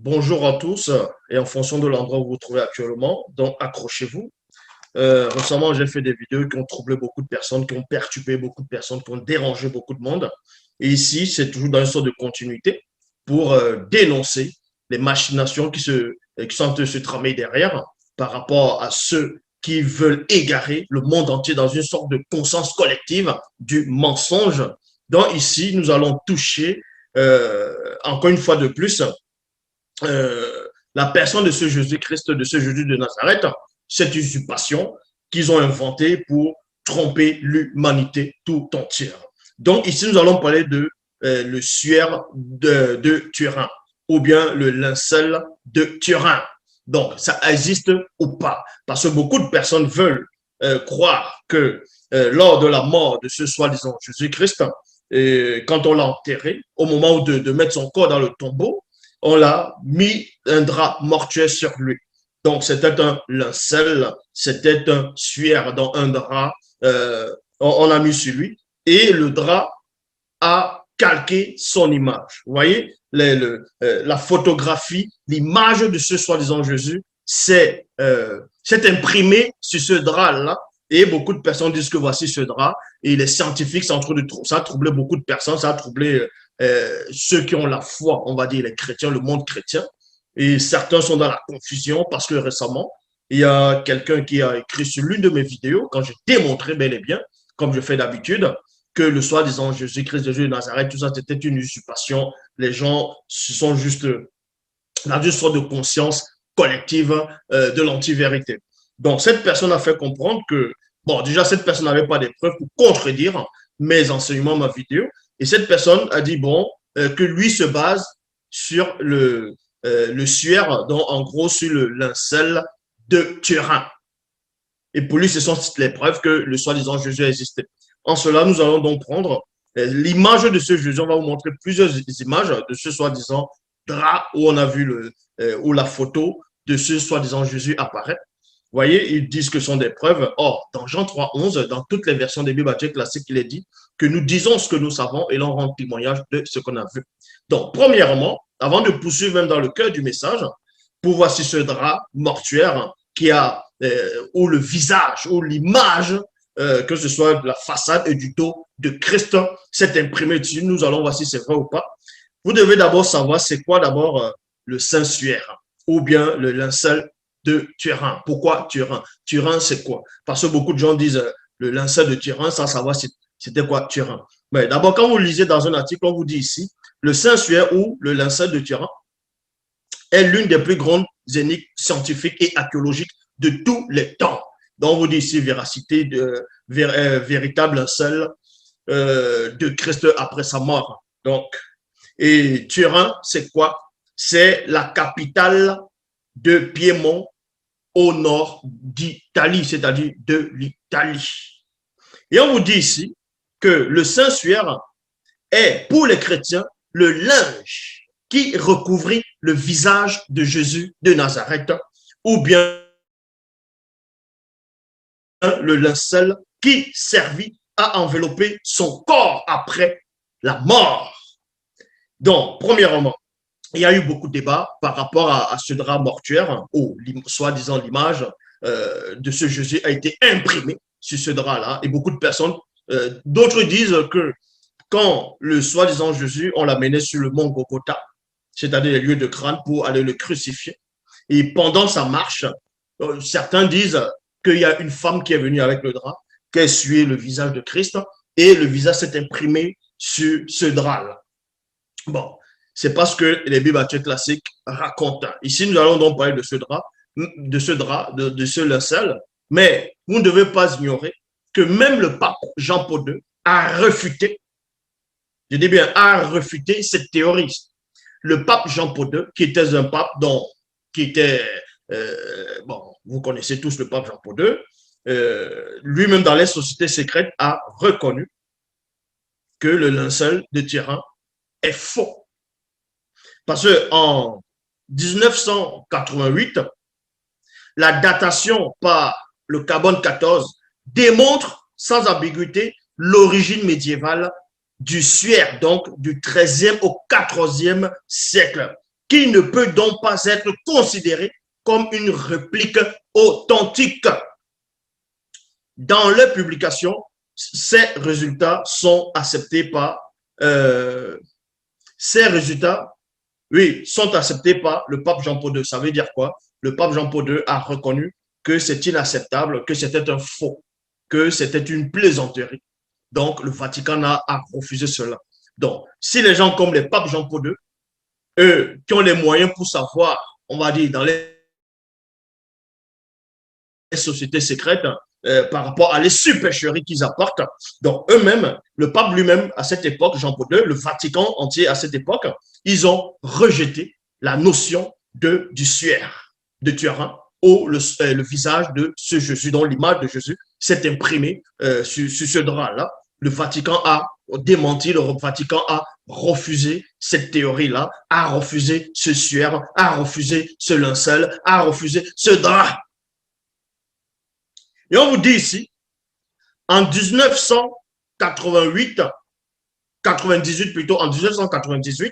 Bonjour à tous et en fonction de l'endroit où vous vous trouvez actuellement, donc accrochez-vous. Récemment, j'ai fait des vidéos qui ont troublé beaucoup de personnes, qui ont perturbé beaucoup de personnes, qui ont dérangé beaucoup de monde. Et ici, c'est toujours dans une sorte de continuité pour dénoncer les machinations qui sont en train de se tramer derrière par rapport à ceux qui veulent égarer le monde entier dans une sorte de conscience collective du mensonge. Donc ici, nous allons toucher encore une fois de plus la personne de ce Jésus-Christ, de ce Jésus de Nazareth, cette usurpation qu'ils ont inventée pour tromper l'humanité tout entière. Donc ici, nous allons parler de le suaire de Turin ou bien le linceul de Turin. Donc, ça existe ou pas? Parce que beaucoup de personnes veulent croire que lors de la mort de ce soi-disant Jésus-Christ, quand on l'a enterré, au moment de mettre son corps dans le tombeau, on l'a mis un drap mortuaire sur lui. Donc, c'était un linceul, c'était un suaire dans un drap, on l'a mis sur lui, et le drap a calqué son image. Vous voyez, la photographie, l'image de ce soi-disant Jésus, c'est imprimé sur ce drap-là, et beaucoup de personnes disent que voici ce drap, et les scientifiques, ça a troublé beaucoup de personnes, ça a troublé ceux qui ont la foi, on va dire les chrétiens, le monde chrétien. Et certains sont dans la confusion parce que récemment, il y a quelqu'un qui a écrit sur l'une de mes vidéos, quand j'ai démontré bel et bien, comme je fais d'habitude, que le soi-disant Jésus-Christ, Jésus de Nazareth, tout ça, c'était une usurpation. Les gens se sont juste dans une sorte de conscience collective de l'anti-vérité. Donc, cette personne a fait comprendre que, bon, déjà, cette personne n'avait pas des preuves pour contredire mes enseignements, ma vidéo. Et cette personne a dit, bon, que lui se base sur le suaire, donc en gros sur le linceul de Turin. Et pour lui, ce sont les preuves que le soi-disant Jésus existait. En cela, nous allons donc prendre l'image de ce Jésus. On va vous montrer plusieurs images de ce soi-disant drap où on a vu où la photo de ce soi-disant Jésus apparaît. Vous voyez, ils disent que ce sont des preuves. Or, dans Jean 3,11, dans toutes les versions des Bibles classiques, il est dit que nous disons ce que nous savons et l'on rend témoignage de ce qu'on a vu. Donc, premièrement, avant de poursuivre même dans le cœur du message, pour voir si ce drap mortuaire qui a, ou le visage, ou l'image, que ce soit de la façade et du dos de Christ, s'est imprimé dessus. Nous allons voir si c'est vrai ou pas. Vous devez d'abord savoir c'est quoi d'abord le Saint-Suaire ou bien le linceul de Turin. Pourquoi Turin? Turin, c'est quoi? Parce que beaucoup de gens disent le linceul de Turin sans savoir c'était quoi Turin. Mais d'abord, quand vous lisez dans un article, on vous dit ici, le Saint-Suaire ou le linceul de Turin est l'une des plus grandes énigmes scientifiques et archéologiques de tous les temps. Donc, on vous dit ici véracité, véritable linceul de Christ après sa mort. Donc, et Turin, c'est quoi? C'est la capitale de Piémont au nord d'Italie, c'est-à-dire de l'Italie. Et on vous dit ici que le Saint-Suaire est, pour les chrétiens, le linge qui recouvrit le visage de Jésus de Nazareth, ou bien le linceul qui servit à envelopper son corps après la mort. Donc, premièrement, il y a eu beaucoup de débats par rapport à ce drap mortuaire où, soi-disant, l'image de ce Jésus a été imprimée sur ce drap-là. Et beaucoup de personnes, d'autres disent que quand le soi-disant Jésus, on l'amenait sur le mont Golgotha, c'est-à-dire les lieux de crâne pour aller le crucifier. Et pendant sa marche, certains disent qu'il y a une femme qui est venue avec le drap, qui a essuyé le visage de Christ et le visage s'est imprimé sur ce drap-là. Bon, c'est parce que les Bibles classiques racontent. Ici, nous allons donc parler de ce drap, de ce linceul, mais vous ne devez pas ignorer que même le pape Jean-Paul II a refuté, je dis bien a refuté cette théorie. Le pape Jean-Paul II, qui était un pape qui était, bon, vous connaissez tous le pape Jean-Paul II, lui-même dans les sociétés secrètes a reconnu que le linceul de Turin est faux. Parce qu'en 1988, la datation par le carbone 14 démontre sans ambiguïté l'origine médiévale du suaire, donc du 13e au 14e siècle, qui ne peut donc pas être considéré comme une réplique authentique. Dans leur publication, ces résultats sont acceptés par ces résultats, oui, sont acceptés par le pape Jean-Paul II. Ça veut dire quoi? Le pape Jean-Paul II a reconnu que c'est inacceptable, que c'était un faux, que c'était une plaisanterie. Donc, le Vatican a refusé cela. Donc, si les gens comme le pape Jean-Paul II, eux, qui ont les moyens pour savoir, on va dire, dans les sociétés secrètes, par rapport à les supercheries qu'ils apportent. Donc, eux-mêmes, le pape lui-même, à cette époque, Jean-Paul II, le Vatican entier à cette époque, ils ont rejeté la notion du suaire, de Turin, où le visage de ce Jésus, dont l'image de Jésus s'est imprimée sur ce drap-là. Le Vatican a démenti, le Vatican a refusé cette théorie-là, a refusé ce suaire, a refusé ce linceul, a refusé ce drap. Et on vous dit ici, en 1988, 98 plutôt, en 1998,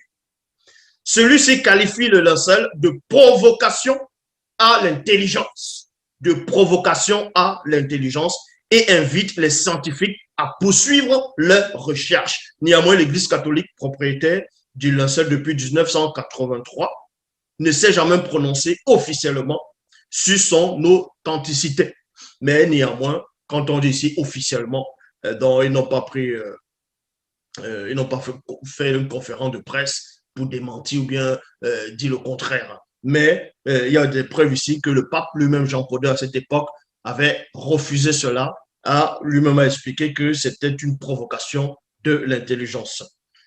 celui-ci qualifie le linceul de provocation à l'intelligence, de provocation à l'intelligence et invite les scientifiques à poursuivre leurs recherches. Néanmoins, l'Église catholique, propriétaire du linceul depuis 1983, ne s'est jamais prononcée officiellement sur son authenticité. Mais néanmoins, quand on dit ici officiellement, donc ils n'ont pas pris, ils n'ont pas fait une conférence de presse pour démentir ou bien dire le contraire. Mais il y a des preuves ici que le pape lui-même, Jean-Paul II, à cette époque, avait refusé cela, a lui-même expliqué que c'était une provocation de l'intelligence.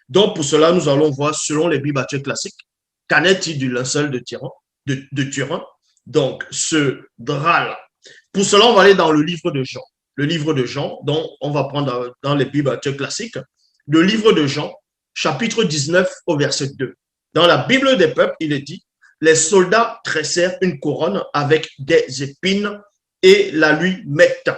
Donc, pour cela, nous allons voir, selon les Bibles classiques, qu'en est-il du linceul de Turin? Donc, ce drap-là. Pour cela, on va aller dans le livre de Jean. Le livre de Jean, dont on va prendre dans les Bibles classiques. Le livre de Jean, chapitre 19 au verset 2. Dans la Bible des peuples, il est dit, les soldats tressèrent une couronne avec des épines et la lui mettent.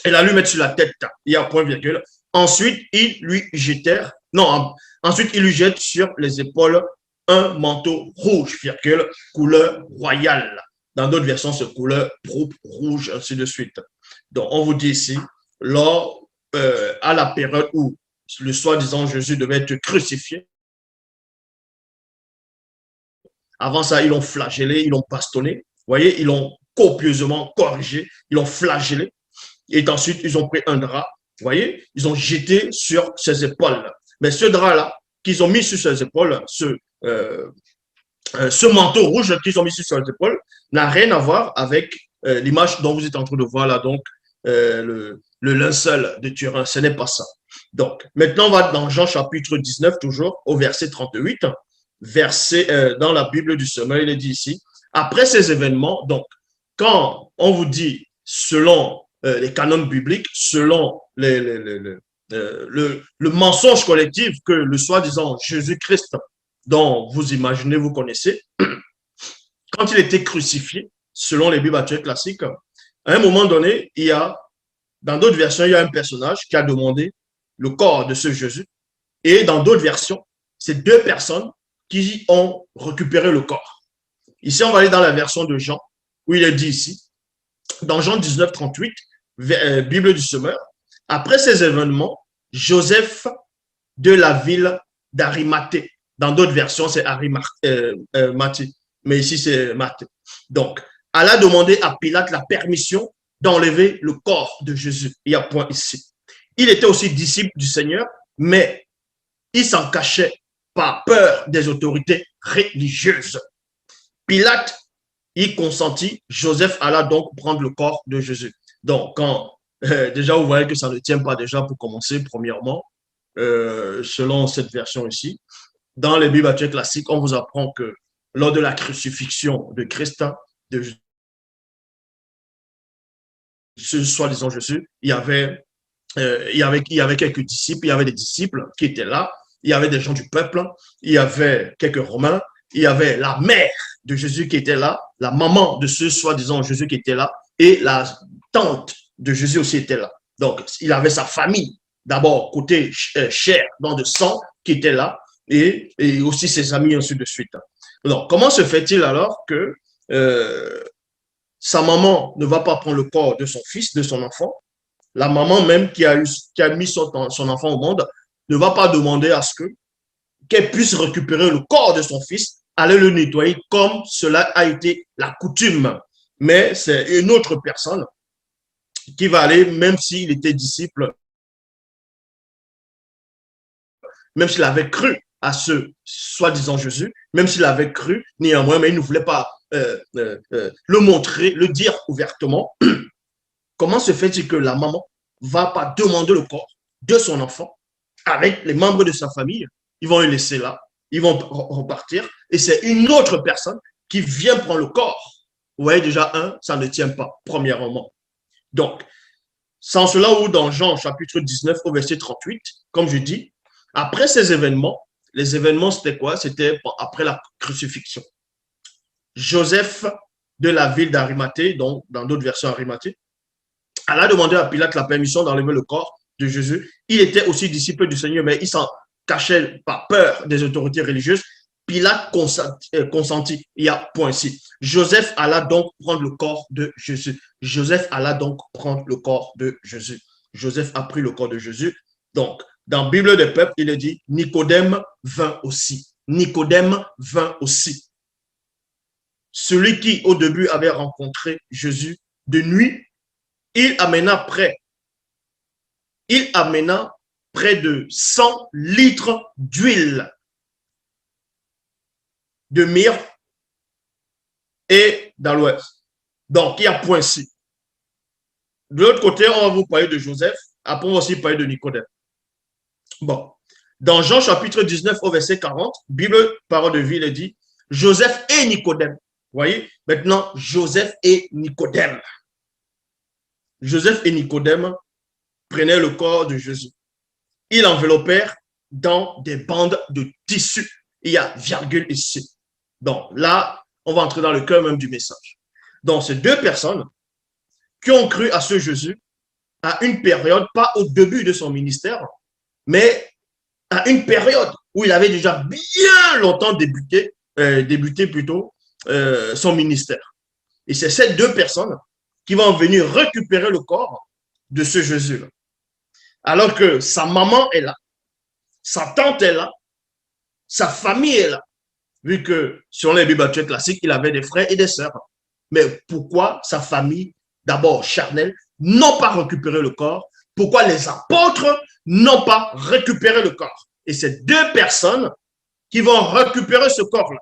Et la lui mettent sur la tête. Il y a un point virgule. Ensuite, ils lui jetèrent, non, ensuite, ils lui jettent sur les épaules un manteau rouge, virgule, couleur royale. Dans d'autres versions, c'est couleur pourpre, rouge, ainsi de suite. Donc, on vous dit ici, lors, à la période où le soi-disant Jésus devait être crucifié, avant ça, ils l'ont flagellé, ils l'ont bastonné. Vous voyez, ils l'ont copieusement corrigé, ils l'ont flagellé. Et ensuite, ils ont pris un drap, vous voyez, ils ont jeté sur ses épaules. Mais ce drap-là, qu'ils ont mis sur ses épaules, ce manteau rouge qu'ils ont mis sur ses épaules, n'a rien à voir avec l'image dont vous êtes en train de voir là, donc le linceul de Turin. Ce n'est pas ça. Donc, maintenant, on va dans Jean chapitre 19, toujours au verset 38. Dans la Bible du Semeur, il est dit ici, après ces événements, donc, quand on vous dit, selon les canons bibliques, selon le mensonge collectif que le soi-disant Jésus-Christ, dont vous imaginez, vous connaissez, quand il était crucifié, selon les Bibles actuelles classiques, à un moment donné, il y a, dans d'autres versions, il y a un personnage qui a demandé le corps de ce Jésus, et dans d'autres versions, c'est deux personnes qui ont récupéré le corps. Ici, on va aller dans la version de Jean, où il est dit ici, dans Jean 19, 38, Bible du Semeur, après ces événements, Joseph de la ville d'Arimathée, dans d'autres versions, c'est Arimathée, mais ici, c'est Mathée. Donc, elle a demandé à Pilate la permission d'enlever le corps de Jésus. Il y a point ici. Il était aussi disciple du Seigneur, mais il s'en cachait par peur des autorités religieuses. Pilate y consentit, Joseph alla donc prendre le corps de Jésus. Donc, quand déjà vous voyez que ça ne tient pas déjà pour commencer, premièrement, selon cette version ici, dans les Bibles actuelles classiques, on vous apprend que lors de la crucifixion de Christ, de ce soi-disant Jésus, il y avait quelques disciples, il y avait des disciples qui étaient là, il y avait des gens du peuple, il y avait quelques Romains, il y avait la mère de Jésus qui était là, la maman de ce soi-disant Jésus qui était là, et la tante de Jésus aussi était là. Donc, il avait sa famille, d'abord côté chair, dans de sang, qui était là, et aussi ses amis, ainsi de suite. Donc, comment se fait-il alors que euh, sa maman ne va pas prendre le corps de son fils, de son enfant? La maman même qui a mis son enfant au monde ne va pas demander à ce qu'elle puisse récupérer le corps de son fils, aller le nettoyer comme cela a été la coutume. Mais c'est une autre personne qui va aller, même s'il était disciple, même s'il avait cru à ce soi-disant Jésus, même s'il avait cru, néanmoins, mais il ne voulait pas le montrer, le dire ouvertement. Comment se fait-il que la maman va pas demander le corps de son enfant avec les membres de sa famille? Ils vont le laisser là, ils vont repartir, et c'est une autre personne qui vient prendre le corps. Vous voyez déjà, ça ne tient pas, premièrement. Donc, sans cela où dans Jean chapitre 19 au verset 38, comme je dis, après ces événements, les événements c'était quoi? C'était après la crucifixion. Joseph de la ville d'Arimathée, donc dans d'autres versions Arimathée, elle a demandé à Pilate la permission d'enlever le corps de Jésus. Il était aussi disciple du Seigneur, mais il s'en cachait par peur des autorités religieuses. Pilate consentit. Il y a point ici. Joseph alla donc prendre le corps de Jésus. Joseph alla donc prendre le corps de Jésus. Joseph a pris le corps de Jésus. Donc, dans Bible des peuples, il est dit Nicodème vint aussi. Nicodème vint aussi. Celui qui, au début, avait rencontré Jésus de nuit, il amena près de 100 litres d'huile de myrrhe et d'aloès. Donc, il y a point ci. De l'autre côté, on va vous parler de Joseph. Après, on va aussi parler de Nicodème. Bon. Dans Jean chapitre 19 au verset 40, Bible, parole de vie, il est dit Joseph et Nicodème. Vous voyez? Maintenant, Joseph et Nicodème. Joseph et Nicodème prenaient le corps de Jésus. Ils l'enveloppèrent dans des bandes de tissu. Il y a virgule ici. Donc là, on va entrer dans le cœur même du message. Donc, ces deux personnes qui ont cru à ce Jésus à une période, pas au début de son ministère, mais à une période où il avait déjà bien longtemps débuté plutôt son ministère. Et c'est ces deux personnes qui vont venir récupérer le corps de ce Jésus-là. Alors que sa maman est là, sa tante est là, sa famille est là. Vu que sur les Bibles classiques, il avait des frères et des sœurs. Mais pourquoi sa famille, d'abord charnelle, n'ont pas récupéré le corps? Pourquoi les apôtres n'ont pas récupéré le corps? Et c'est deux personnes qui vont récupérer ce corps-là.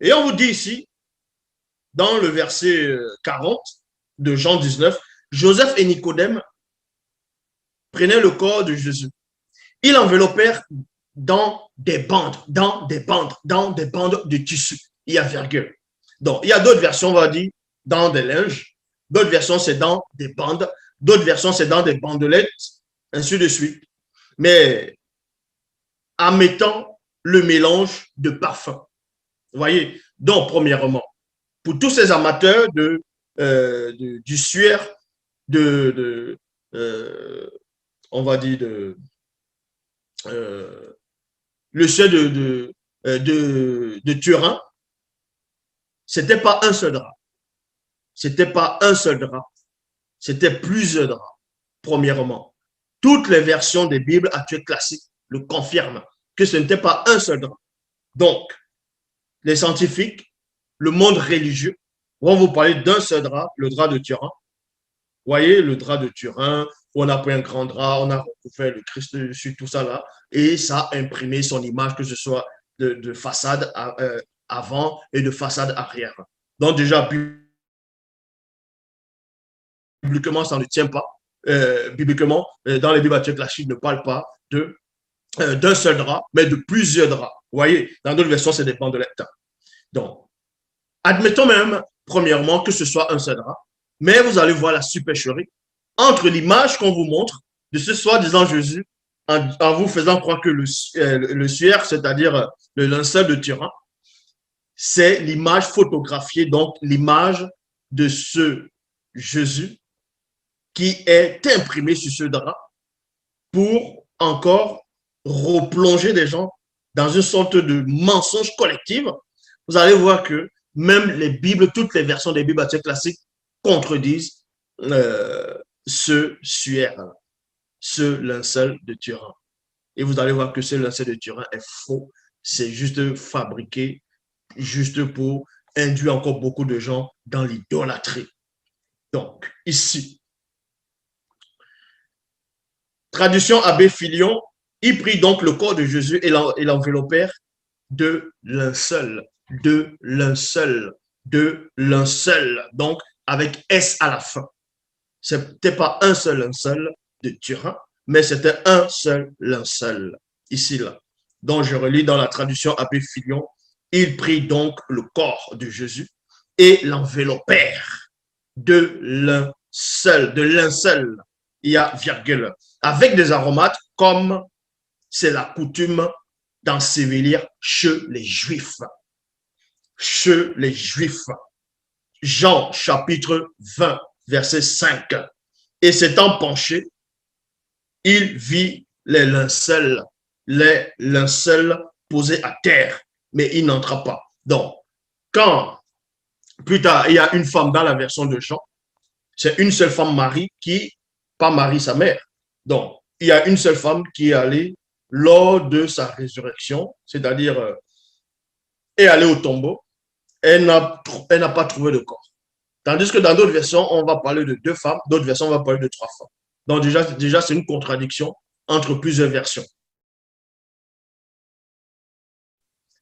Et on vous dit ici, dans le verset 40 de Jean 19, Joseph et Nicodème prenaient le corps de Jésus. Ils l'enveloppèrent dans des bandes de tissu. Il y a virgule. Donc, il y a d'autres versions, on va dire, dans des linges. D'autres versions, c'est dans des bandes. D'autres versions, c'est dans des bandelettes, ainsi de suite. Mais en mettant le mélange de parfums. Vous voyez? Donc, premièrement, pour tous ces amateurs du suaire, on va dire, le suaire de Turin, c'était pas un seul drap. C'était pas un seul drap. C'était plusieurs draps, premièrement. Toutes les versions des Bibles actuelles classiques le confirment que ce n'était pas un seul drap. Donc, les scientifiques, le monde religieux, vont vous parler d'un seul drap, le drap de Turin. Vous voyez, le drap de Turin, on a pris un grand drap, on a recouvert le Christ dessus, tout ça là, et ça a imprimé son image, que ce soit de façade avant et de façade arrière. Donc déjà, bibliquement, ça ne tient pas. Bibliquement, dans les Bibles classiques, ne parle pas d'un seul drap, mais de plusieurs draps. Vous voyez, dans d'autres versions, ça dépend de l'état. Donc, admettons même, premièrement, que ce soit un seul drap, mais vous allez voir la supercherie entre l'image qu'on vous montre de ce soi-disant Jésus, en vous faisant croire que le suaire, c'est-à-dire le linceul de Turin, c'est l'image photographiée, donc l'image de ce Jésus qui est imprimé sur ce drap pour encore replonger des gens dans une sorte de mensonge collectif, vous allez voir que même les Bibles, toutes les versions des Bibles classiques contredisent ce suaire, ce linceul de Turin. Et vous allez voir que ce linceul de Turin est faux. C'est juste fabriqué, juste pour induire encore beaucoup de gens dans l'idolâtrie. Donc, ici, traduction Abbé Filion, il prit donc le corps de Jésus et l'enveloppèrent de linceul, de linceul, de linceul. Donc, avec S à la fin. Ce n'était pas un seul linceul de Turin, mais c'était un seul linceul, ici, là. Donc, je relis dans la traduction Abbé Filion, il prit donc le corps de Jésus et l'enveloppèrent de linceul, il y a virgule, avec des aromates comme c'est la coutume d'ensevelir chez les Juifs. Chez les Juifs. Jean chapitre 20, verset 5. Et s'étant penché, il vit les linceuls posés à terre, mais il n'entra pas. Donc, quand plus tard, il y a une femme dans la version de Jean, c'est une seule femme, Marie, qui, pas Marie, sa mère. Donc, il y a une seule femme qui est allée lors de sa résurrection, c'est-à-dire est allée au tombeau, elle n'a pas trouvé de corps. Tandis que dans d'autres versions, on va parler de 2 femmes, d'autres versions, on va parler de 3 femmes. Donc déjà c'est une contradiction entre plusieurs versions.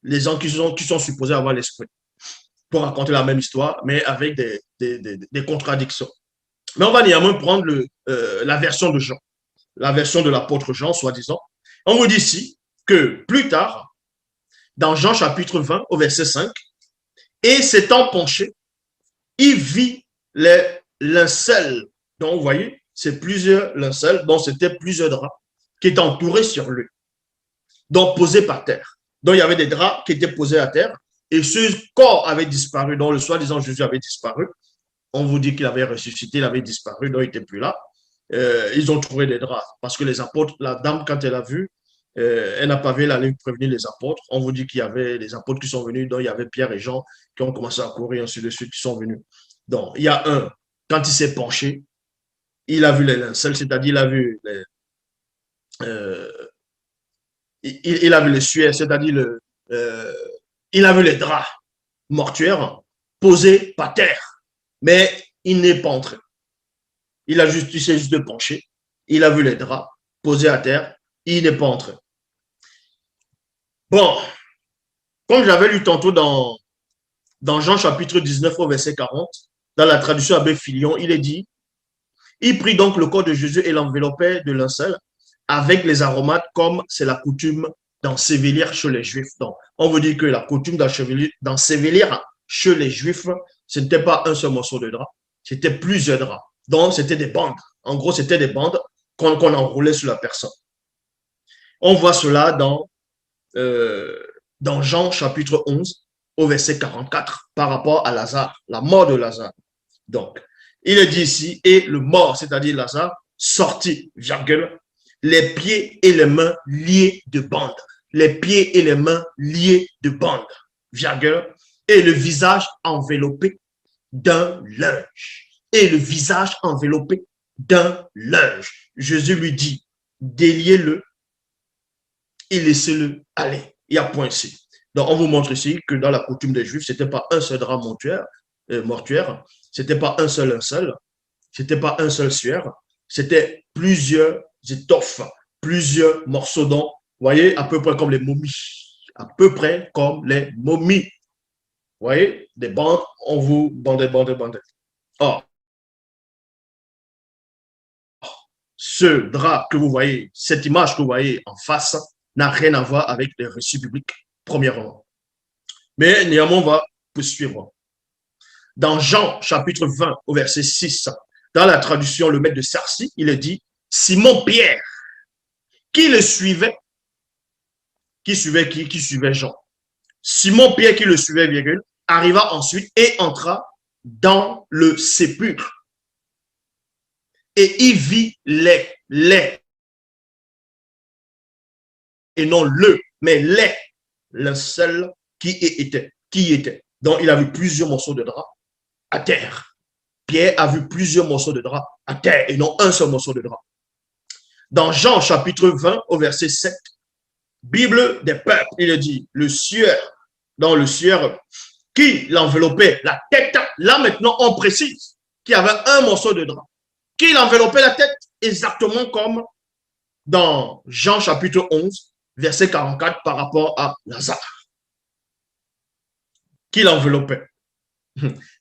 Les gens qui sont supposés avoir l'esprit pour raconter la même histoire, mais avec des contradictions. Mais on va néanmoins prendre la version de Jean, la version de l'apôtre Jean, soi-disant. On vous dit ici que plus tard, dans Jean chapitre 20, au verset 5, et s'étant penché, il vit les linceuls. Donc, vous voyez, c'est plusieurs linceuls, donc c'était plusieurs draps qui étaient entourés sur lui, donc posés par terre. Donc, il y avait des draps qui étaient posés à terre et ce corps avait disparu. Donc, le soi-disant Jésus avait disparu. On vous dit qu'il avait ressuscité, il avait disparu, donc il n'était plus là. Ils ont trouvé des draps parce que les apôtres, la dame, quand elle a vu, elle n'a pas vu, elle allait prévenir les apôtres. On vous dit qu'il y avait des apôtres qui sont venus, donc il y avait Pierre et Jean qui ont commencé à courir, ainsi de suite, qui sont venus. Donc, il y a un, quand il s'est penché, il a vu les linceuls, c'est-à-dire il a vu il a vu les suaires, c'est-à-dire il a vu les draps mortuaires posés par terre, mais il n'est pas entré. Il s'est juste penché, il a vu les draps posés à terre, il n'est pas entré. Bon, comme j'avais lu tantôt dans Jean chapitre 19 au verset 40, dans la traduction Abbé Filion, il est dit, il prit donc le corps de Jésus et l'enveloppait de linceul avec les aromates comme c'est la coutume d'ensevelir chez les Juifs. Donc, on veut dire que la coutume d'ensevelir chez les Juifs, ce n'était pas un seul morceau de drap, c'était plusieurs draps. Donc, c'était des bandes. En gros, c'était des bandes qu'on enroulait sur la personne. On voit cela dans Jean chapitre 11 au verset 44 par rapport à Lazare, la mort de Lazare. Donc, il est dit ici, et le mort, c'est-à-dire Lazare, sortit, virgule, les pieds et les mains liés de bandes. Les pieds et les mains liés de bandes, virgule, et le visage enveloppé d'un linge. Et le visage enveloppé d'un linge. Jésus lui dit, déliez-le et laissez-le aller. Il y a point ici. Donc, on vous montre ici que dans la coutume des Juifs, ce n'était pas un seul drap mortuaire, ce n'était pas un seul linceul, ce n'était pas un seul suaire, c'était plusieurs étoffes, plusieurs morceaux d'ont, vous voyez, à peu près comme les momies, à peu près comme les momies. Vous voyez, des bandes, on vous bandait. Or, ce drap que vous voyez, cette image que vous voyez en face, n'a rien à voir avec les récits bibliques, premièrement. Mais néanmoins, on va poursuivre. Dans Jean, chapitre 20, au verset 6, dans la traduction, le maître de Sarcy, il est dit, Simon-Pierre, qui le suivait, qui suivait Jean. Simon-Pierre, qui le suivait, virgule, arriva ensuite et entra dans le sépulcre. Et il vit les, et non le mais l'est le seul qui était. Qui était. Donc, il a vu plusieurs morceaux de drap à terre. Pierre a vu plusieurs morceaux de drap à terre et non un seul morceau de drap. Dans Jean chapitre 20 au verset 7, Bible des peuples, il dit, le sueur, dans le sueur qui l'enveloppait la tête, là maintenant on précise qu'il y avait un morceau de drap qui l'enveloppait la tête, exactement comme dans Jean chapitre 11, verset 44 par rapport à Lazare, qui l'enveloppait.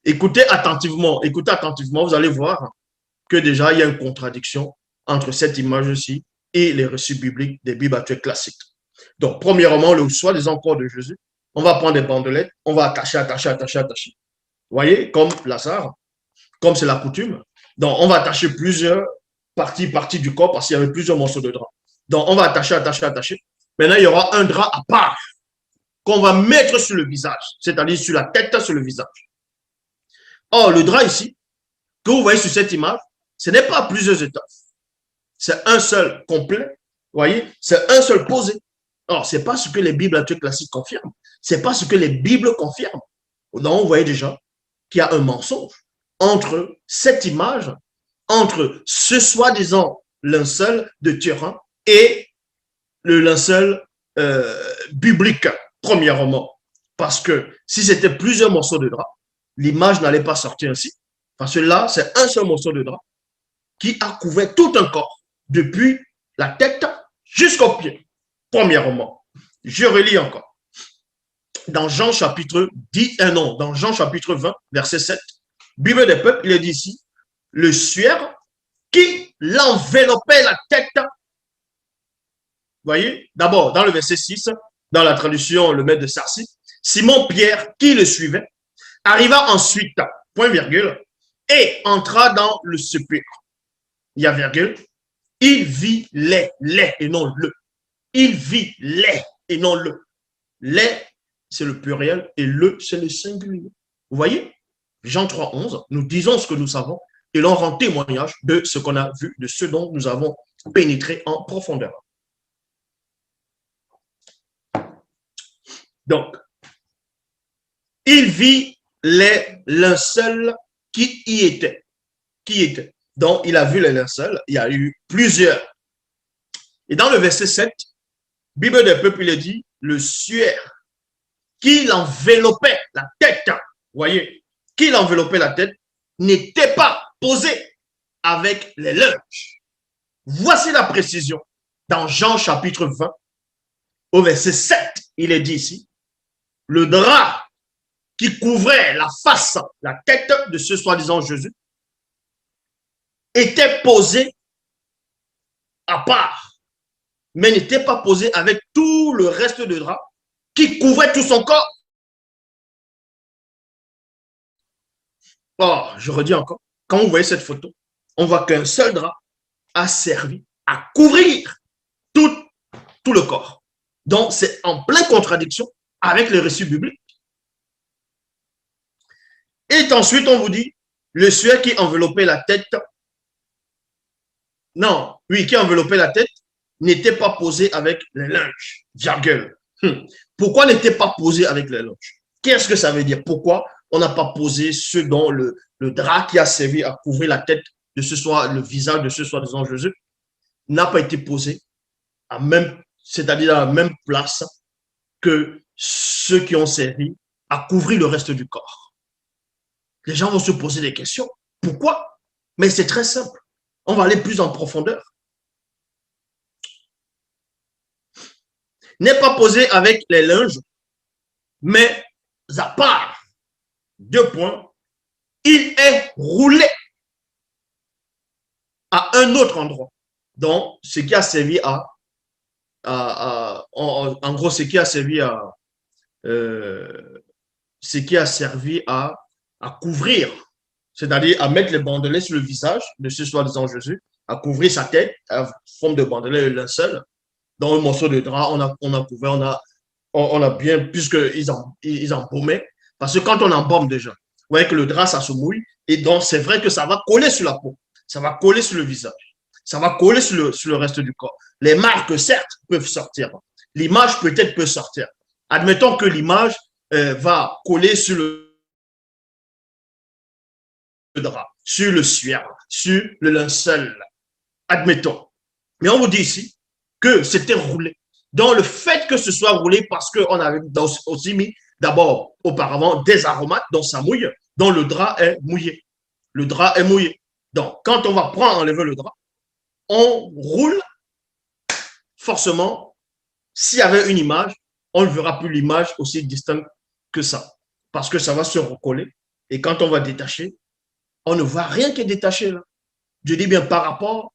Écoutez attentivement, vous allez voir que déjà il y a une contradiction entre cette image-ci et les récits bibliques des Bibles actuelles classiques. Donc, premièrement, le soi-disant corps de Jésus, on va prendre des bandelettes, on va attacher. Vous voyez, comme Lazare, comme c'est la coutume. Donc, on va attacher plusieurs parties du corps parce qu'il y avait plusieurs morceaux de drap. Donc, on va attacher. Maintenant, il y aura un drap à part qu'on va mettre sur le visage, c'est-à-dire sur la tête, sur le visage. Or, le drap ici, que vous voyez sur cette image, ce n'est pas plusieurs étages. C'est un seul complet, vous voyez, c'est un seul posé. Or, ce n'est pas ce que les Bibles actuelles classiques confirment. Ce n'est pas ce que les Bibles confirment. Donc, vous voyez déjà qu'il y a un mensonge entre cette image, entre ce soi-disant linceul de Turin et le linceul biblique, premièrement. Parce que si c'était plusieurs morceaux de drap, l'image n'allait pas sortir ainsi. Parce que là, c'est un seul morceau de drap qui a couvert tout un corps, depuis la tête jusqu'aux pieds. Premièrement, je relis encore. Dans Jean chapitre 20, verset 7, Bible des peuples, il est dit ici, le suaire qui l'enveloppait la tête. Vous voyez, d'abord, dans le verset 6, dans la traduction, le maître de Sarcy, Simon Pierre, qui le suivait, arriva ensuite, point virgule, et entra dans le sépulcre. Il y a virgule, il vit les et non le. Il vit les et non le. Les, c'est le pluriel et le, c'est le singulier. Vous voyez, Jean 3, 11, nous disons ce que nous savons et l'on rend témoignage de ce qu'on a vu, de ce dont nous avons pénétré en profondeur. Donc, il vit les linceuls qui y étaient. Qui étaient. Donc, il a vu les linceuls, il y a eu plusieurs. Et dans le verset 7, Bible des peuples, il dit, le suaire qui l'enveloppait la tête, vous voyez, qui l'enveloppait la tête, n'était pas posé avec les linges. Voici la précision. Dans Jean chapitre 20, au verset 7, il est dit ici, le drap qui couvrait la face, la tête de ce soi-disant Jésus, était posé à part, mais n'était pas posé avec tout le reste de drap qui couvrait tout son corps. Or, je redis encore, quand vous voyez cette photo, on voit qu'un seul drap a servi à couvrir tout le corps. Donc, c'est en pleine contradiction avec les récits bibliques. Et ensuite, on vous dit, le suaire qui enveloppait la tête, qui enveloppait la tête, n'était pas posé avec les linges, virgule. Pourquoi n'était pas posé avec les linges? Qu'est-ce que ça veut dire? Pourquoi on n'a pas posé ce dont le drap qui a servi à couvrir la tête de ce soit le visage de ce soi-disant Jésus n'a pas été posé c'est-à-dire à la même place que ceux qui ont servi à couvrir le reste du corps. Les gens vont se poser des questions. Pourquoi? Mais c'est très simple. On va aller plus en profondeur. N'est pas posé avec les linges, mais à part. 2 points. Il est roulé à un autre endroit. Donc, ce qui a servi en gros, ce qui a servi à couvrir, c'est-à-dire à mettre les bandelets sur le visage de ce soi-disant Jésus, à couvrir sa tête, à forme de bandelet, le linceul, dans un morceau de drap, on a couvert, on a bien, puisqu'ils embaumaient, parce que quand on embaume déjà, vous voyez que le drap, ça se mouille, et donc c'est vrai que ça va coller sur la peau, ça va coller sur le visage, ça va coller sur le reste du corps. Les marques, certes, peuvent sortir. L'image peut-être peut sortir. Admettons que l'image va coller sur le drap, sur le suaire, sur le linceul. Admettons. Mais on vous dit ici que c'était roulé. Donc, le fait que ce soit roulé parce qu'on avait aussi mis d'abord, auparavant, des aromates, donc ça mouille, donc le drap est mouillé. Le drap est mouillé. Donc, quand on va prendre, enlever le drap, on roule forcément. S'il y avait une image, on ne verra plus l'image aussi distincte que ça. Parce que ça va se recoller. Et quand on va détacher, on ne voit rien qui est détaché là. Je dis bien par rapport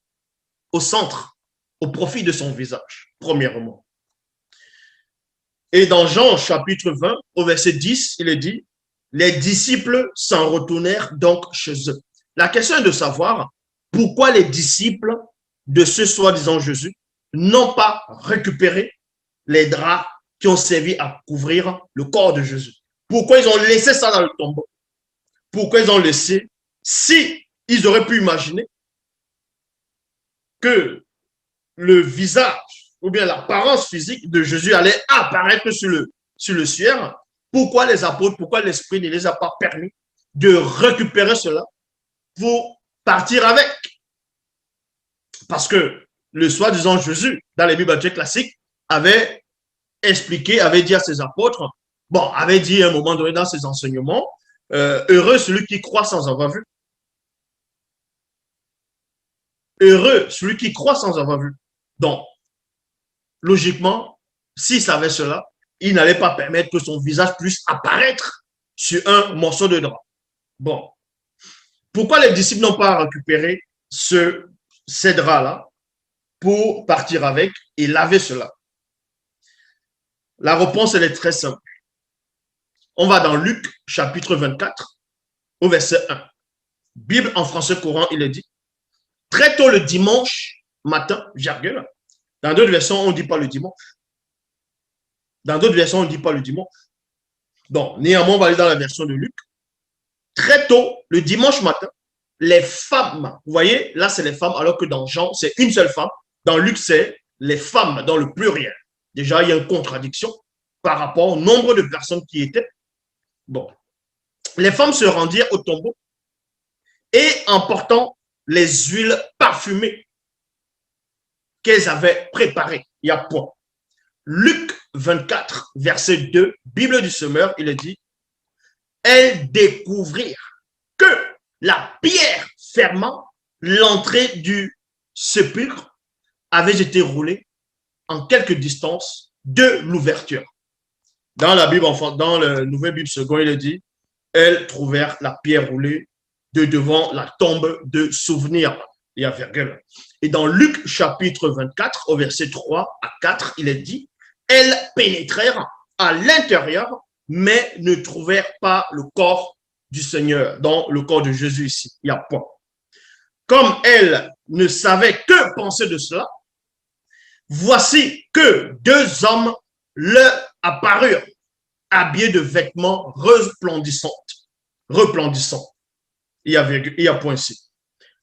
au centre, au profit de son visage, premièrement. Et dans Jean chapitre 20, au verset 10, il est dit, les disciples s'en retournèrent donc chez eux. La question est de savoir pourquoi les disciples de ce soi-disant Jésus n'ont pas récupéré les draps qui ont servi à couvrir le corps de Jésus. Pourquoi ils ont laissé ça dans le tombeau? Pourquoi ils ont laissé? Si ils auraient pu imaginer que le visage ou bien l'apparence physique de Jésus allait apparaître sur le suaire, pourquoi les apôtres, pourquoi l'Esprit ne les a pas permis de récupérer cela pour partir avec? Parce que le soi-disant Jésus, dans les Bibles classiques, avait expliqué, avait dit à ses apôtres, bon, avait dit à un moment donné dans ses enseignements, heureux celui qui croit sans avoir vu. Heureux celui qui croit sans avoir vu. Donc, logiquement, s'il savait cela, il n'allait pas permettre que son visage puisse apparaître sur un morceau de drap. Bon. Pourquoi les disciples n'ont pas récupéré ces draps-là pour partir avec et laver cela? La réponse, elle est très simple. On va dans Luc, chapitre 24, au verset 1. Bible en français courant, il est dit, très tôt le dimanche matin, virgule. Dans d'autres versions, on ne dit pas le dimanche. Dans d'autres versions, on ne dit pas le dimanche. Donc, néanmoins, on va aller dans la version de Luc. Très tôt, le dimanche matin, les femmes, vous voyez, là, c'est les femmes, alors que dans Jean, c'est une seule femme. Dans Luc, c'est les femmes dans le pluriel. Déjà, il y a une contradiction par rapport au nombre de personnes qui étaient. Bon. Les femmes se rendirent au tombeau et en portant les huiles parfumées qu'elles avaient préparées. Il y a point. Luc 24, verset 2, Bible du Semeur, il est dit, elles découvrirent que la pierre fermant l'entrée du sépulcre avait été roulée en quelque distance de l'ouverture. Dans la Bible, dans la Nouvelle Bible seconde, il est dit, elles trouvèrent la pierre roulée de devant la tombe de souvenir. Il y a virgule. Et dans Luc chapitre 24, au verset 3 à 4, il est dit, elles pénétrèrent à l'intérieur, mais ne trouvèrent pas le corps du Seigneur, dans le corps de Jésus ici. Il y a point. Comme elles ne savaient que penser de cela, voici que deux hommes leur apparurent, habillés de vêtements resplendissants. Il y a point ici.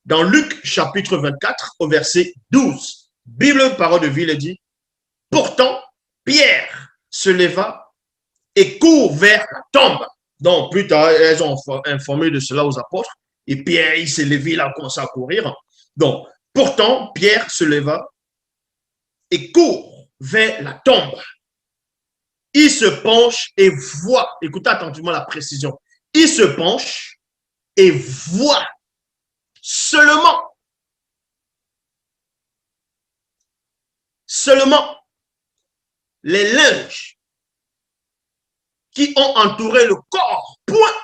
Dans Luc chapitre 24, au verset 12, Bible, parole de vie, il dit, pourtant, Pierre se leva et court vers la tombe. Donc, plus tard, elles ont informé de cela aux apôtres. Et Pierre, il s'est levé, il a commencé à courir. Donc, pourtant, Pierre se leva et court vers la tombe. Il se penche et voit, écoutez attentivement la précision, il se penche et voit seulement les linges qui ont entouré le corps, point.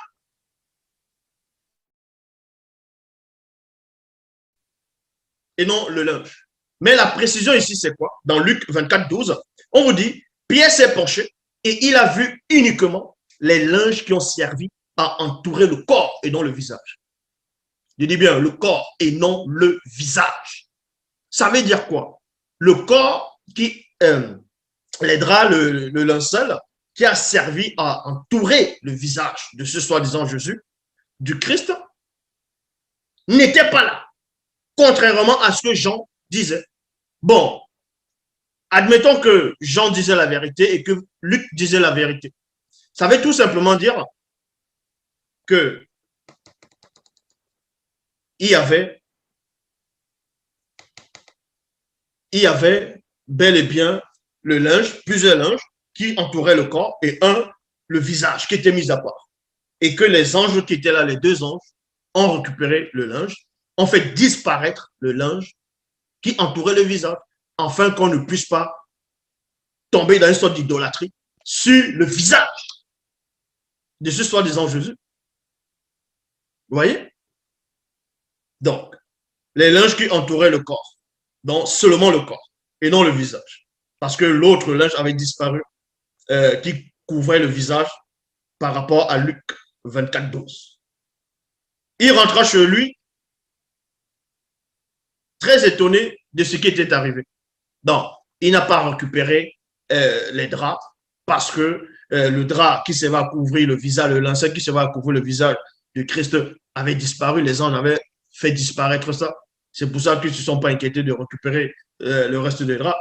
Et non le linge. Mais la précision ici, c'est quoi? Dans Luc 24, 12, on vous dit, Pierre s'est penché et il a vu uniquement les linges qui ont servi à entourer le corps et non le visage. Je dis bien le corps et non le visage. Ça veut dire quoi? Le corps qui, les draps, le linceul, qui a servi à entourer le visage de ce soi-disant Jésus, du Christ, n'était pas là. Contrairement à ce que Jean disait. Bon, Admettons que Jean disait la vérité et que Luc disait la vérité. Ça veut tout simplement dire que il y avait bel et bien le linge, plusieurs linges qui entouraient le corps et le visage qui était mis à part. Et que les anges qui étaient là, les deux anges, ont récupéré le linge, ont fait disparaître le linge qui entourait le visage, afin qu'on ne puisse pas tomber dans une sorte d'idolâtrie sur le visage de ce soi-disant Jésus. Vous voyez? Donc, les linges qui entouraient le corps, donc seulement le corps, et non le visage. Parce que l'autre linge avait disparu, qui couvrait le visage par rapport à Luc 24, 12. Il rentra chez lui, très étonné de ce qui était arrivé. Donc, il n'a pas récupéré les draps parce que le drap qui se va couvrir le visage, le linceul qui se va couvrir le visage de Christ avait disparu. Les anges avaient fait disparaître ça. C'est pour ça qu'ils ne se sont pas inquiétés de récupérer le reste des draps.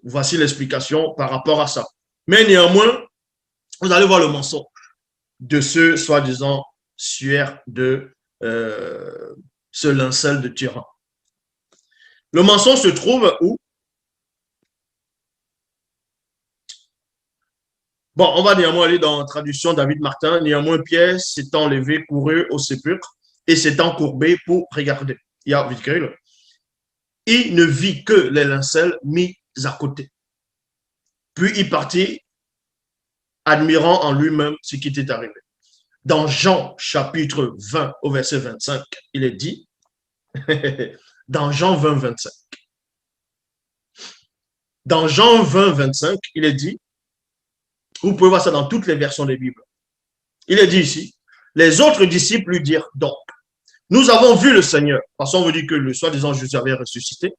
Voici l'explication par rapport à ça. Mais néanmoins, vous allez voir le mensonge de ce soi-disant suaire de ce linceul de tyran. Le mensonge se trouve où? Bon, on va néanmoins aller dans la traduction David Martin. Néanmoins, Pierre s'étant levé, courut au sépulcre et s'étant courbé pour regarder. Il y a il ne vit que les linceuls mis à côté. Puis il partit, admirant en lui-même ce qui était arrivé. Dans Jean chapitre 20 au verset 25, il est dit, dans Jean 20, 25, dans Jean 20, 25, il est dit, vous pouvez voir ça dans toutes les versions des Bibles. Il est dit ici, les autres disciples lui dirent donc, nous avons vu le Seigneur. Parce qu'on veut dire que le soi-disant Jésus avait ressuscité.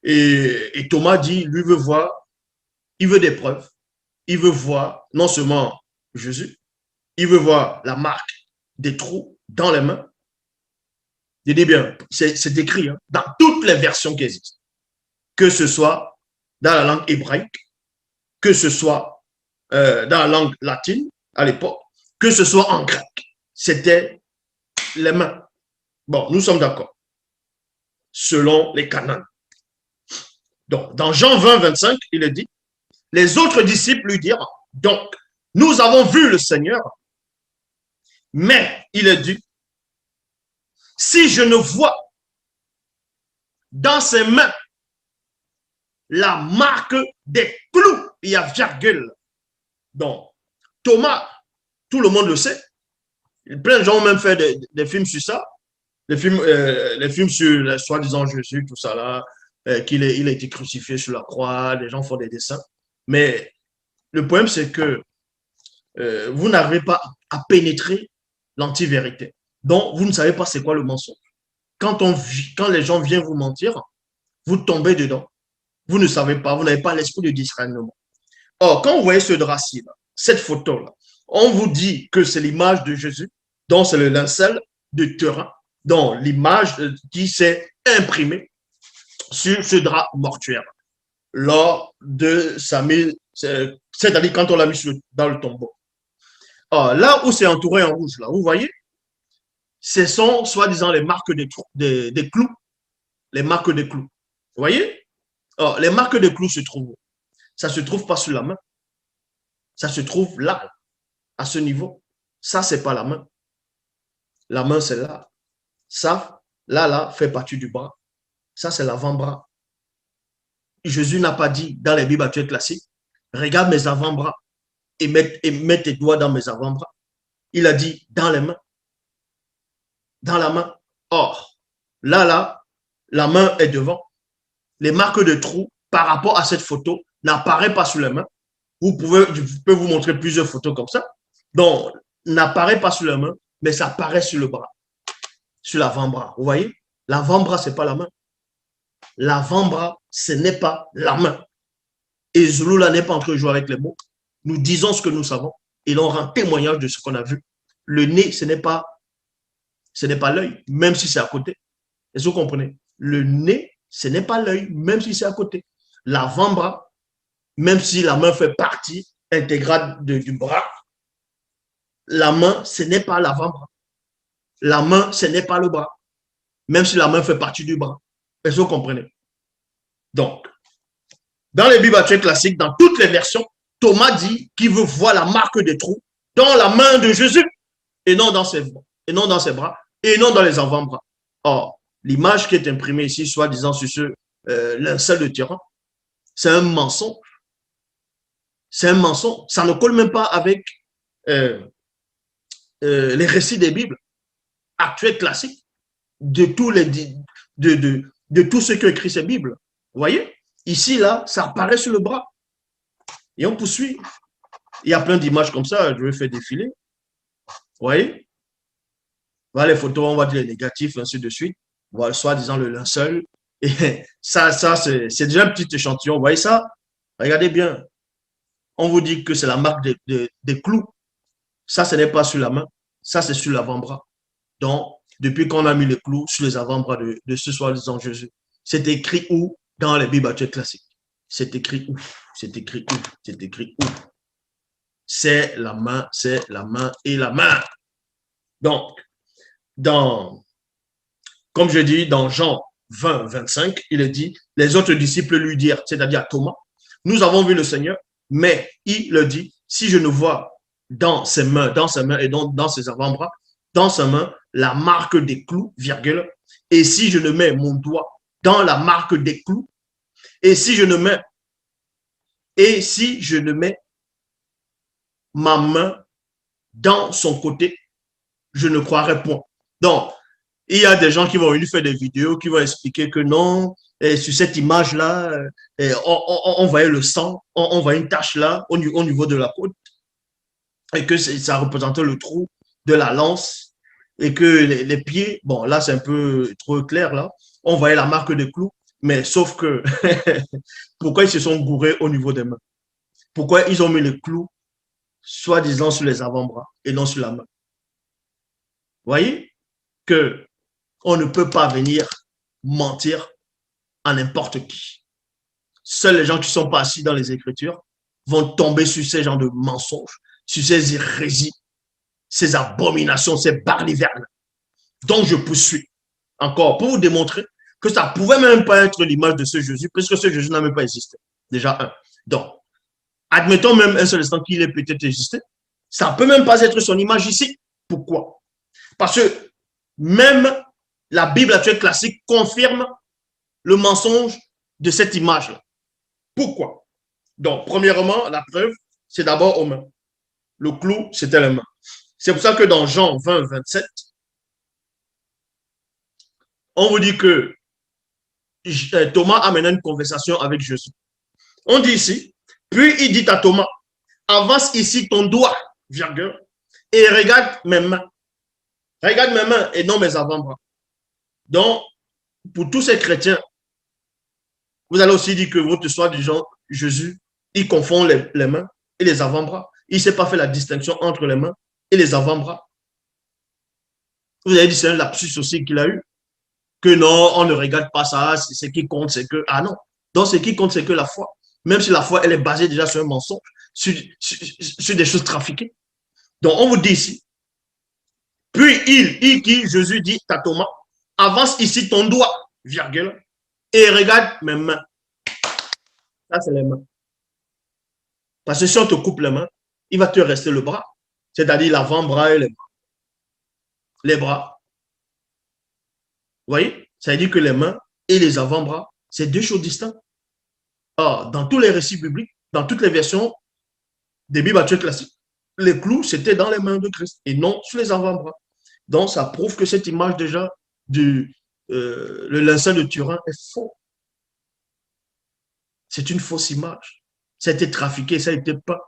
Et Thomas dit, lui veut voir, il veut des preuves. Il veut voir non seulement Jésus, il veut voir la marque des trous dans les mains. Je dis bien, c'est écrit dans toutes les versions qui existent. Que ce soit dans la langue hébraïque, que ce soit dans la langue latine à l'époque, que ce soit en grec. C'était les mains. Bon, nous sommes d'accord. Selon les canons. Donc, dans Jean 20, 25, il est dit, les autres disciples lui dirent, donc, nous avons vu le Seigneur, mais il est dit, si je ne vois dans ses mains la marque des clous, il y a virgule. Donc, Thomas, tout le monde le sait. Plein de gens ont même fait des films sur ça. Les films sur le soi-disant Jésus, tout ça là, il a été crucifié sur la croix, les gens font des dessins. Mais le problème, c'est que vous n'arrivez pas à pénétrer l'anti-vérité. Donc, vous ne savez pas c'est quoi le mensonge. Quand les gens viennent vous mentir, vous tombez dedans. Vous ne savez pas, vous n'avez pas l'esprit de discernement. Or, quand vous voyez ce drap-ci, cette photo-là, on vous dit que c'est l'image de Jésus, donc c'est le linceul de terrain, donc l'image qui s'est imprimée sur ce drap mortuaire lors de sa mise, c'est-à-dire quand on l'a mis dans le tombeau. Or, là où c'est entouré en rouge, là, vous voyez, ce sont soi-disant les marques des clous, les marques des clous. Vous voyez? Or, les marques des clous se trouvent où? Ça ne se trouve pas sur la main. Ça se trouve là, à ce niveau. Ça, ce n'est pas la main. La main, c'est là. Ça, là, fait partie du bras. Ça, c'est l'avant-bras. Jésus n'a pas dit dans les Bibles actuelles classiques, regarde mes avant-bras et mets tes doigts dans mes avant-bras. Il a dit dans les mains. Dans la main. Or, là, la main est devant. Les marques de trous par rapport à cette photo n'apparaissent pas sur les mains. Je peux vous montrer plusieurs photos comme ça. Donc, n'apparaît pas sur la main, mais ça apparaît sur le bras, sur l'avant-bras. Vous voyez? L'avant-bras, ce n'est pas la main. L'avant-bras, ce n'est pas la main. Et Zouloula n'est pas en train de jouer avec les mots. Nous disons ce que nous savons et l'on rend témoignage de ce qu'on a vu. Le nez, ce n'est pas l'œil, même si c'est à côté. Est-ce que vous comprenez? Le nez, ce n'est pas l'œil, même si c'est à côté. l'avant-bras, même si la main fait partie intégrale du bras, la main, ce n'est pas l'avant-bras. La main, ce n'est pas le bras, même si la main fait partie du bras. Est-ce que vous comprenez? Donc, dans les Bibles actuelles classiques, dans toutes les versions, Thomas dit qu'il veut voir la marque des trous dans la main de Jésus et non dans ses bras et non dans les avant-bras. Or, l'image qui est imprimée ici, soi-disant sur ce linceul de tyran, c'est un mensonge. C'est un mensonge. Ça ne colle même pas avec les récits des Bibles actuels classiques de tous les de tous ceux qui ont écrit ces Bibles. Vous voyez? Ici, là, ça apparaît sur le bras. Et on poursuit. Il y a plein d'images comme ça, je vais faire défiler. Vous voyez? Voilà les photos, on va dire les négatifs, ainsi de suite. Voilà, soi-disant le linceul. Et ça c'est déjà un petit échantillon. Vous voyez ça? Regardez bien. On vous dit que c'est la marque des clous. Ça, ce n'est pas sur la main. Ça, c'est sur l'avant-bras. Donc, depuis qu'on a mis les clous sur les avant-bras de ce soi-disant Jésus, c'est écrit où? Dans les Bibles actuelles classiques. C'est écrit où? C'est écrit où? C'est écrit où? C'est la main et la main. Donc, comme je dis, dans Jean 20, 25, il est dit, les autres disciples lui dirent, c'est-à-dire à Thomas, nous avons vu le Seigneur, mais il le dit, si je ne vois dans ses mains et dans ses avant-bras, dans sa main, la marque des clous, virgule, et si je ne mets mon doigt dans la marque des clous, et si je ne mets ma main dans son côté, je ne croirai point. Donc, il y a des gens qui vont venir faire des vidéos, qui vont expliquer que non, et sur cette image-là, on voyait le sang, on voyait une tache là, au niveau de la côte, et que ça représentait le trou de la lance, et que les pieds, bon, là, c'est un peu trop clair, là, on voyait la marque des clous, mais sauf que, pourquoi ils se sont gourés au niveau des mains? Pourquoi ils ont mis les clous, soi-disant, sur les avant-bras et non sur la main? Vous voyez que on ne peut pas venir mentir à n'importe qui. Seuls les gens qui ne sont pas assis dans les Écritures vont tomber sur ces genres de mensonges, sur ces hérésies, ces abominations, ces barlivernes. Donc, je poursuis encore pour vous démontrer que ça ne pouvait même pas être l'image de ce Jésus, puisque ce Jésus n'a même pas existé. Déjà, un. Donc, admettons même un seul instant qu'il ait peut-être existé, ça ne peut même pas être son image ici. Pourquoi? Parce que même la Bible actuelle classique confirme le mensonge de cette image-là. Pourquoi? Donc, premièrement, la preuve, c'est d'abord aux mains. Le clou, c'était les mains. C'est pour ça que dans Jean 20, 27, on vous dit que Thomas a mené une conversation avec Jésus. On dit ici, puis il dit à Thomas, avance ici ton doigt, virgule, et regarde mes mains. Regarde mes mains et non mes avant-bras. Donc, pour tous ces chrétiens, vous allez aussi dire que votre soi-disant Jésus, il confond les mains et les avant-bras. Il ne s'est pas fait la distinction entre les mains et les avant-bras. Vous avez dit c'est un lapsus aussi qu'il a eu. Que non, on ne regarde pas ça. Ce qui compte, c'est que... Ah non. Donc, ce qui compte, c'est que la foi, même si la foi, elle est basée déjà sur un mensonge, sur des choses trafiquées. Donc, on vous dit ici. Puis, Jésus dit à Thomas, avance ici ton doigt, virgule, et regarde mes mains. Ça, c'est les mains. Parce que si on te coupe les mains, il va te rester le bras. C'est-à-dire l'avant-bras et les bras. Les bras. Vous voyez? Ça veut dire que les mains et les avant-bras, c'est deux choses distinctes. Or, dans tous les récits bibliques, dans toutes les versions des Bibles actuelles classiques, les clous, c'était dans les mains de Christ et non sur les avant-bras. Donc, ça prouve que cette image déjà du le linceul de Turin est faux. C'est une fausse image. Ça a été trafiqué, ça a été peint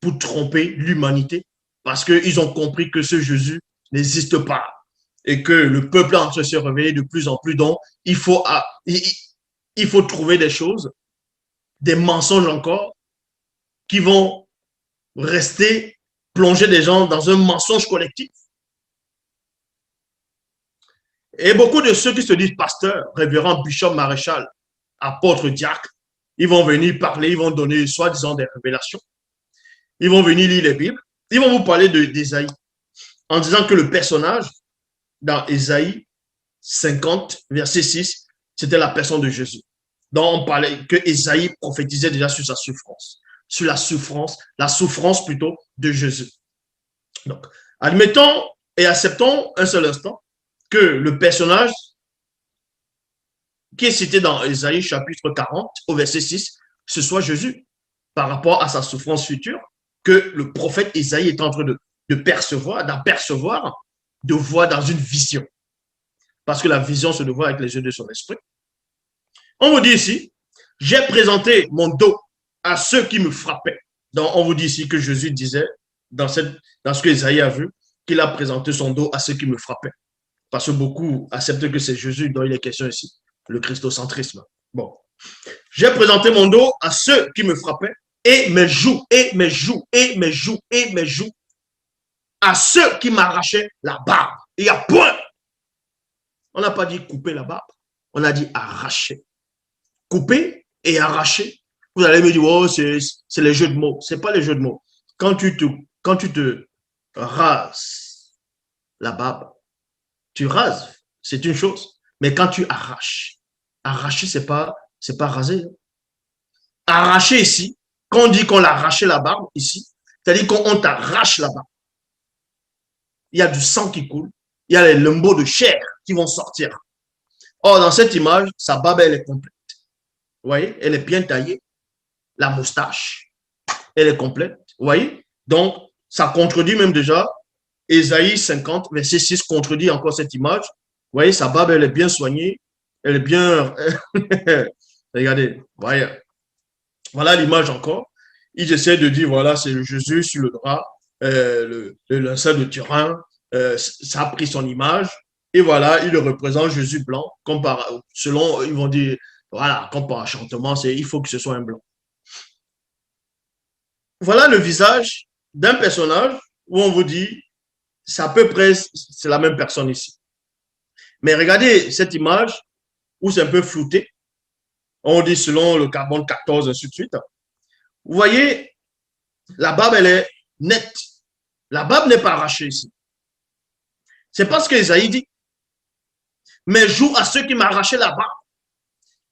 pour tromper l'humanité parce qu'ils ont compris que ce Jésus n'existe pas et que le peuple est en train de se réveiller de plus en plus. Donc, il faut trouver des choses, des mensonges encore, qui vont rester plonger des gens dans un mensonge collectif. Et beaucoup de ceux qui se disent pasteurs, révérends, bishop, maréchal, apôtres, diacres, Ils vont venir parler, ils vont donner soi-disant des révélations. Ils vont venir lire les Bibles. Ils vont vous parler d'Ésaïe en disant que le personnage dans Ésaïe 50, verset 6, c'était la personne de Jésus. Donc, on parlait que Ésaïe prophétisait déjà sur sa souffrance, sur la souffrance plutôt de Jésus. Donc, admettons et acceptons un seul instant que le personnage qui est cité dans Ésaïe chapitre 40 au verset 6, ce soit Jésus par rapport à sa souffrance future que le prophète Ésaïe est en train de percevoir, d'apercevoir, de voir dans une vision. Parce que la vision se voit avec les yeux de son esprit. On vous dit ici, j'ai présenté mon dos à ceux qui me frappaient. Donc, on vous dit ici que Jésus disait, dans ce que Ésaïe a vu, qu'il a présenté son dos à ceux qui me frappaient. Parce que beaucoup acceptent que c'est Jésus dont il est question ici, le christocentrisme. Bon. J'ai présenté mon dos à ceux qui me frappaient, et mes joues, et mes joues, et mes joues, et mes joues, à ceux qui m'arrachaient la barbe. Il y a point. On n'a pas dit couper la barbe, on a dit arracher. Couper et arracher. Vous allez me dire, oh, c'est les jeux de mots. Ce n'est pas les jeux de mots. Quand tu te rases la barbe, tu rases, c'est une chose. Mais quand tu arraches, arracher, c'est pas raser. Arracher ici, quand on dit qu'on l'a arraché la barbe ici, c'est-à-dire qu'on t'arrache la barbe. Il y a du sang qui coule, il y a les lambeaux de chair qui vont sortir. Or, dans cette image, sa barbe, elle est complète. Vous voyez, elle est bien taillée. La moustache, elle est complète. Vous voyez, donc, ça contredit même déjà Ésaïe 50, verset 6, contredit encore cette image. Vous voyez, sa barbe, elle est bien soignée. Elle est bien... Regardez, voyez. Voilà l'image encore. Ils essaient de dire, voilà, c'est Jésus sur le drap, le linceul de Turin, ça a pris son image. Et voilà, il le représente Jésus blanc, selon, ils vont dire, voilà, comme par enchantement, il faut que ce soit un blanc. Voilà le visage d'un personnage où on vous dit, c'est à peu près, c'est la même personne ici. Mais regardez cette image où c'est un peu flouté. On dit selon le carbone 14, ainsi de suite. Vous voyez, la barbe, elle est nette. La barbe n'est pas arrachée ici. C'est parce qu'Ésaïe dit, mais joue à ceux qui m'arrachaient la barbe.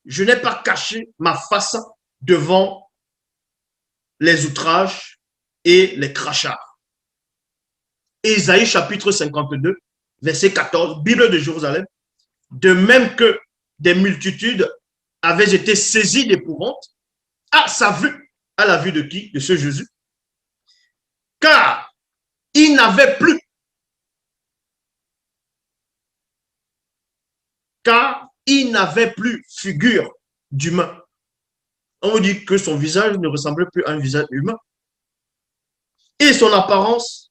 Je n'ai pas caché ma face devant les outrages et les crachats. Ésaïe chapitre 52, verset 14, Bible de Jérusalem. De même que des multitudes avaient été saisies d'épouvante à sa vue, à la vue de qui? De ce Jésus. Car il n'avait plus figure d'humain. On vous dit que son visage ne ressemblait plus à un visage humain. Et son apparence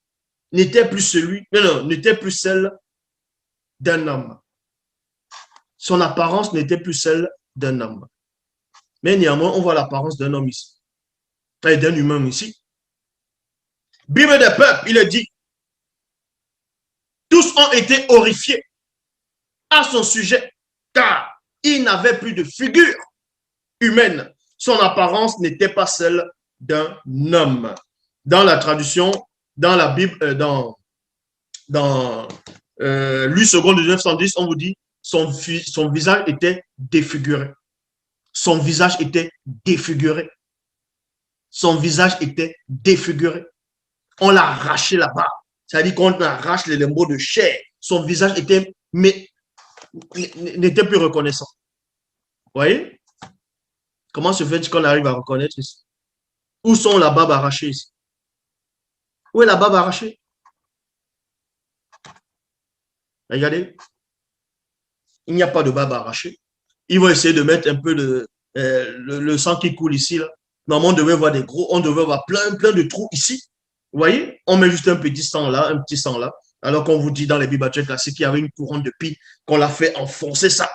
n'était plus celle d'un homme. Son apparence n'était plus celle d'un homme. Mais néanmoins, on voit l'apparence d'un homme ici. Et d'un humain ici. Bible des peuples, il est dit, tous ont été horrifiés à son sujet, car il n'avait plus de figure humaine. Son apparence n'était pas celle d'un homme. Dans la traduction, dans la Bible, dans Louis II de 1910, on vous dit son visage était défiguré. Son visage était défiguré. Son visage était défiguré. On l'a arraché là-bas. C'est-à-dire qu'on arrache les lambeaux de chair. Son visage était, mais n'était plus reconnaissant. Vous voyez? Comment se fait-il qu'on arrive à reconnaître ici? Où sont la barbe arrachée ici? Où est la barbe arrachée? Regardez. Il n'y a pas de barbe arrachée. Ils vont essayer de mettre un peu le sang qui coule ici. Là. Normalement, on devait voir des gros, on devait voir plein de trous ici. Vous voyez? On met juste un petit sang là, un petit sang là. Alors qu'on vous dit dans les Bibles classiques qu'il y avait une couronne de pie, qu'on l'a fait enfoncer ça.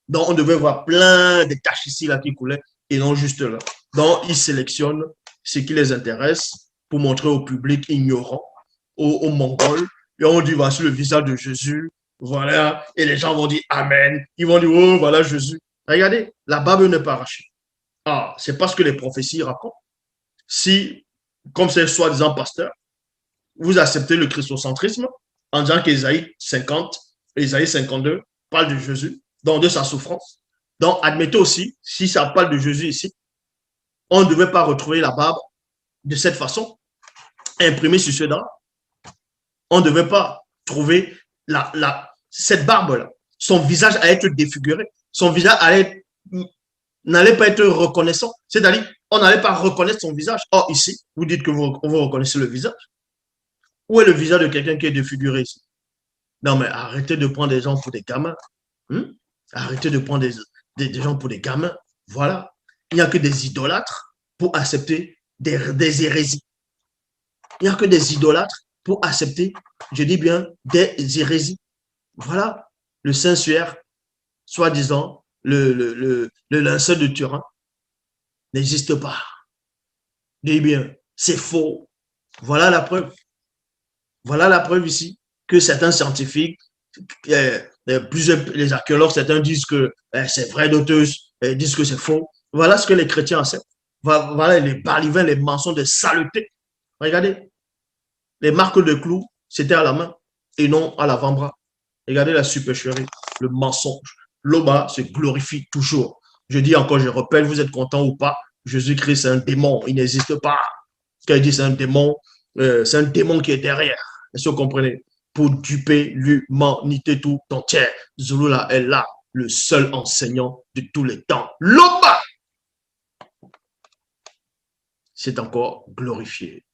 Donc, on devait voir plein de taches ici là qui coulaient et non juste là. Donc, ils sélectionnent ce qui les intéresse pour montrer au public ignorant, aux Mongols. Et on dit, voici le visage de Jésus. Voilà. Et les gens vont dire Amen. Ils vont dire, oh, voilà Jésus. Regardez, la barbe n'est pas arrachée. Ah, c'est parce que les prophéties racontent. Si, comme c'est soi-disant pasteur, vous acceptez le christocentrisme en disant qu'Ésaïe 50, Ésaïe 52 parle de Jésus, donc de sa souffrance. Donc, admettez aussi, si ça parle de Jésus ici, on ne devait pas retrouver la barbe de cette façon, imprimée sur ce drap. On ne devait pas trouver cette barbe-là. Son visage allait être défiguré. Son visage n'allait pas être reconnaissant. C'est-à-dire, on n'allait pas reconnaître son visage. Or, ici, vous dites que vous reconnaissez le visage. Où est le visage de quelqu'un qui est défiguré ici? Non, mais arrêtez de prendre des gens pour des gamins. Hmm? Arrêtez de prendre des gens pour des gamins. Voilà. Il n'y a que des idolâtres pour accepter des hérésies. Il n'y a que des idolâtres pour accepter, je dis bien, des hérésies. Voilà. Le Saint-Suaire, soi-disant, le linceul de Turin, n'existe pas. Je dis bien, c'est faux. Voilà la preuve. Voilà la preuve ici que certains scientifiques, plusieurs, les archéologues, certains disent que c'est vrai, d'autres disent que c'est faux. Voilà ce que les chrétiens acceptent. Voilà les balivins, les mensonges de saleté. Regardez, les marques de clous, c'était à la main et non à l'avant-bras. Regardez la supercherie, le mensonge. L'Oba se glorifie toujours. Je dis encore, je rappelle, vous êtes content ou pas, Jésus-Christ, c'est un démon, il n'existe pas. Quand il dit c'est un démon qui est derrière. Est-ce que vous comprenez? Pour duper l'humanité tout entière. Zulula est là, le seul enseignant de tous les temps. L'Oba, c'est encore glorifié.